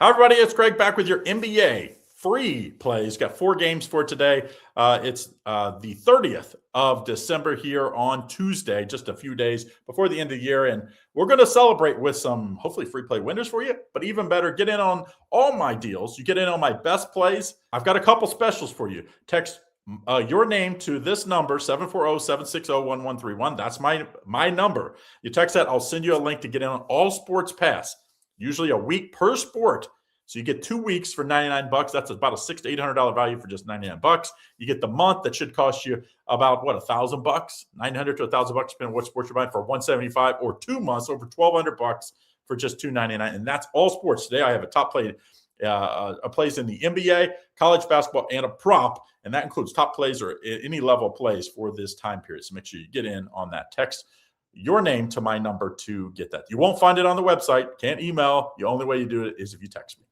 Hi, everybody. It's Greg back with your NBA free plays. Got 4 games for today. It's the 30th of December here on Tuesday, just a few days before the end of the year. And we're going to celebrate with some hopefully free play winners for you. But even better, get in on all my deals. You get in on my best plays. I've got a couple specials for you. Text your name to this number, 740-760-1131. That's my number. You text that, I'll send you a link to get in on all sports pass. Usually a week per sport. So you get 2 weeks for $99. That's about a $600 to $800 value for just $99. You get the month that should cost you about $1,000, $900 to $1,000, depending on what sport you're buying, for $175, or 2 months over $1,200 for just $299. And that's all sports. Today I have a top play, a plays in the NBA, college basketball, and a prop, and that includes top plays or any level of plays for this time period. So make sure you get in on that. Text your name to my number to get that. You won't find it on the website. Can't email. The only way you do it is if you text me.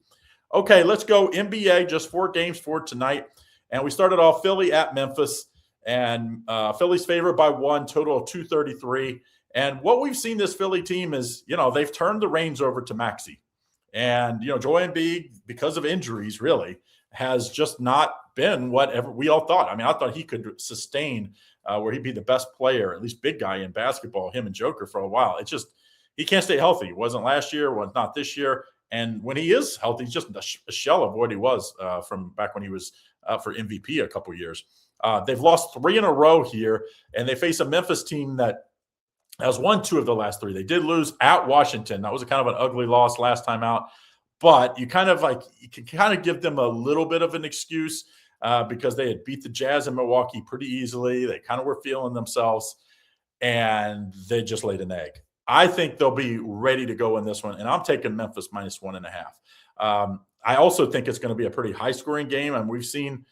Okay, let's go NBA. Just 4 games for tonight. And we started off Philly at Memphis. And Philly's favored by 1, total of 233. And what we've seen this Philly team is, they've turned the reins over to Maxey. And, Joel Embiid, because of injuries, really, has just not been whatever we all thought. I mean, I thought he could sustain where he'd be the best player, at least big guy in basketball, him and Joker, for a while. It's just he can't stay healthy. It wasn't last year, was not this year. And when he is healthy, he's just a shell of what he was from back when he was for MVP a couple years. They've lost 3 in a row here, and they face a Memphis team that has won 2 of the last 3. They did lose at Washington. That was a kind of an ugly loss last time out. But you can kind of give them a little bit of an excuse because they had beat the Jazz in Milwaukee pretty easily. They kind of were feeling themselves, and they just laid an egg. I think they'll be ready to go in this one, and I'm taking Memphis minus 1.5. I also think it's going to be a pretty high-scoring game, and we've seen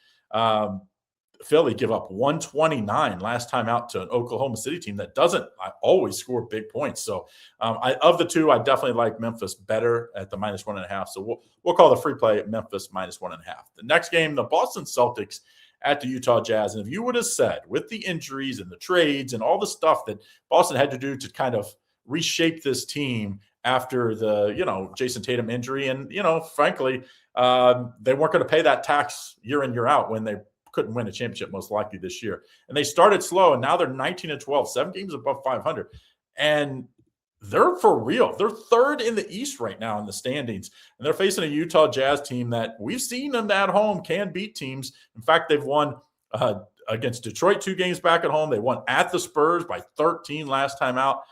Philly give up 129 last time out to an Oklahoma City team that doesn't always score big points. So of the 2, I definitely like Memphis better at the minus 1.5. So we'll call the free play at Memphis minus 1.5. The next game, the Boston Celtics at the Utah Jazz. And if you would have said, with the injuries and the trades and all the stuff that Boston had to do to kind of reshape this team after the, Jason Tatum injury, and, frankly, they weren't going to pay that tax year in, year out when they couldn't win a championship most likely this year. And they started slow, and now they're 19-12, 7 games above 500. And they're for real. They're 3rd in the East right now in the standings. And they're facing a Utah Jazz team that we've seen them at home can beat teams. In fact, they've won against Detroit 2 games back at home. They won at the Spurs by 13 last time out.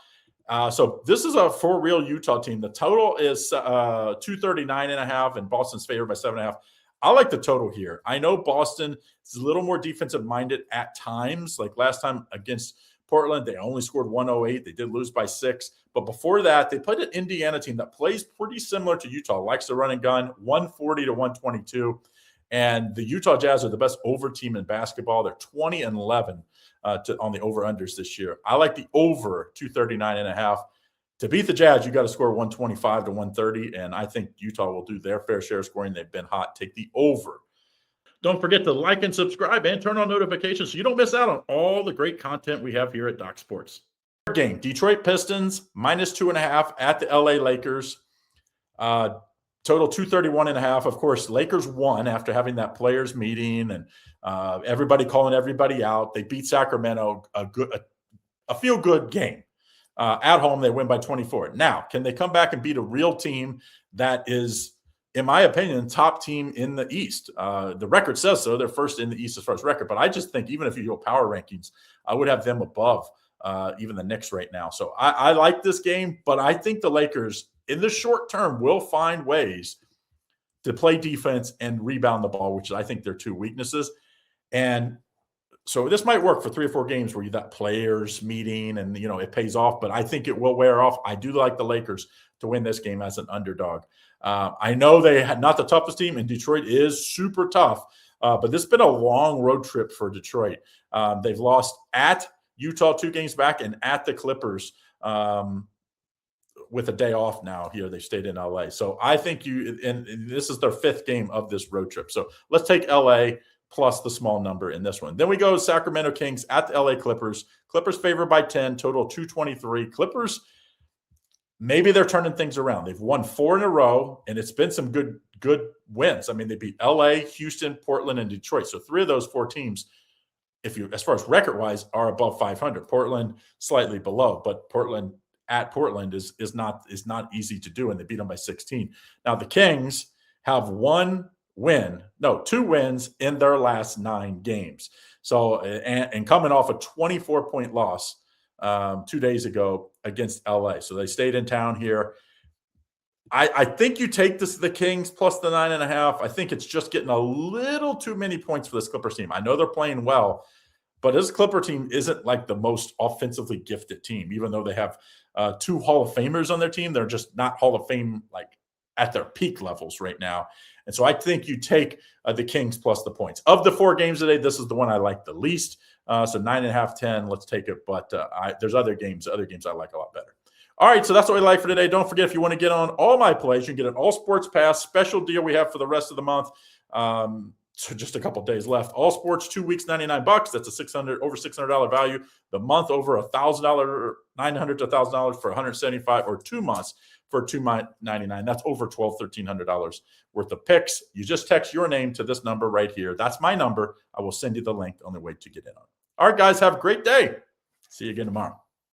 So this is a for real Utah team. The total is 239.5, and Boston's favored by 7.5. I like the total here. I know Boston is a little more defensive minded at times. Like last time against Portland, they only scored 108. They did lose by 6. But before that, they played an Indiana team that plays pretty similar to Utah, likes to run and gun, 140 to 122. And the Utah Jazz are the best over team in basketball. They're 20-11 on the over-unders this year. I like the over 239.5. To beat the Jazz, you got to score 125 to 130, and I think Utah will do their fair share of scoring. They've been hot. Take the over. Don't forget to like and subscribe and turn on notifications so you don't miss out on all the great content we have here at Doc Sports. Third game, Detroit Pistons, minus 2.5 at the LA Lakers. Total 231.5. Of course, Lakers won after having that players meeting and everybody calling everybody out. They beat Sacramento, a feel-good game. At home, they win by 24. Now, can they come back and beat a real team that is, in my opinion, top team in the East? The record says so. They're first in the East as far as record. But I just think even if you go power rankings, I would have them above even the Knicks right now. So I like this game, but I think the Lakers, in the short term, will find ways to play defense and rebound the ball, which I think they're 2 weaknesses. And so this might work for 3 or 4 games where you got players meeting and, it pays off, but I think it will wear off. I do like the Lakers to win this game as an underdog. I know they had not the toughest team, and Detroit is super tough, but this has been a long road trip for Detroit. They've lost at Utah 2 games back and at the Clippers with a day off now here. They stayed in LA. So I think and this is their 5th game of this road trip. So let's take LA plus the small number in this one. Then we go Sacramento Kings at the LA Clippers. Clippers favored by 10, total 223. Clippers maybe they're turning things around. They've won 4 in a row, and it's been some good wins. I mean, they beat LA, Houston, Portland, and Detroit. So 3 of those 4 teams, as far as record wise, are above 500. Portland slightly below, but Portland at Portland is not easy to do, and they beat them by 16. Now the Kings have 2 wins in their last 9 games. So and coming off a 24-point loss 2 days ago against LA. So they stayed in town here. I think you take the Kings plus the 9.5. I think it's just getting a little too many points for this Clippers team. I know they're playing well, but this Clipper team isn't like the most offensively gifted team. Even though they have 2 Hall of Famers on their team, they're just not Hall of Fame like at their peak levels right now. And so I think you take the Kings plus the points. Of the 4 games today, this is the one I like the least. So 9.5, 10, let's take it. But there's other games I like a lot better. All right, so that's what we like for today. Don't forget, if you want to get on all my plays, you can get an All Sports Pass special deal we have for the rest of the month. So just a couple days left. All Sports, 2 weeks, $99. That's a over $600 value. The month over $1,000, $900 to $1,000 for $175, or 2 months for $299. That's over $1,300 worth of picks. You just text your name to this number right here. That's my number. I will send you the link on the way to get in on. All right, guys, have a great day. See you again tomorrow.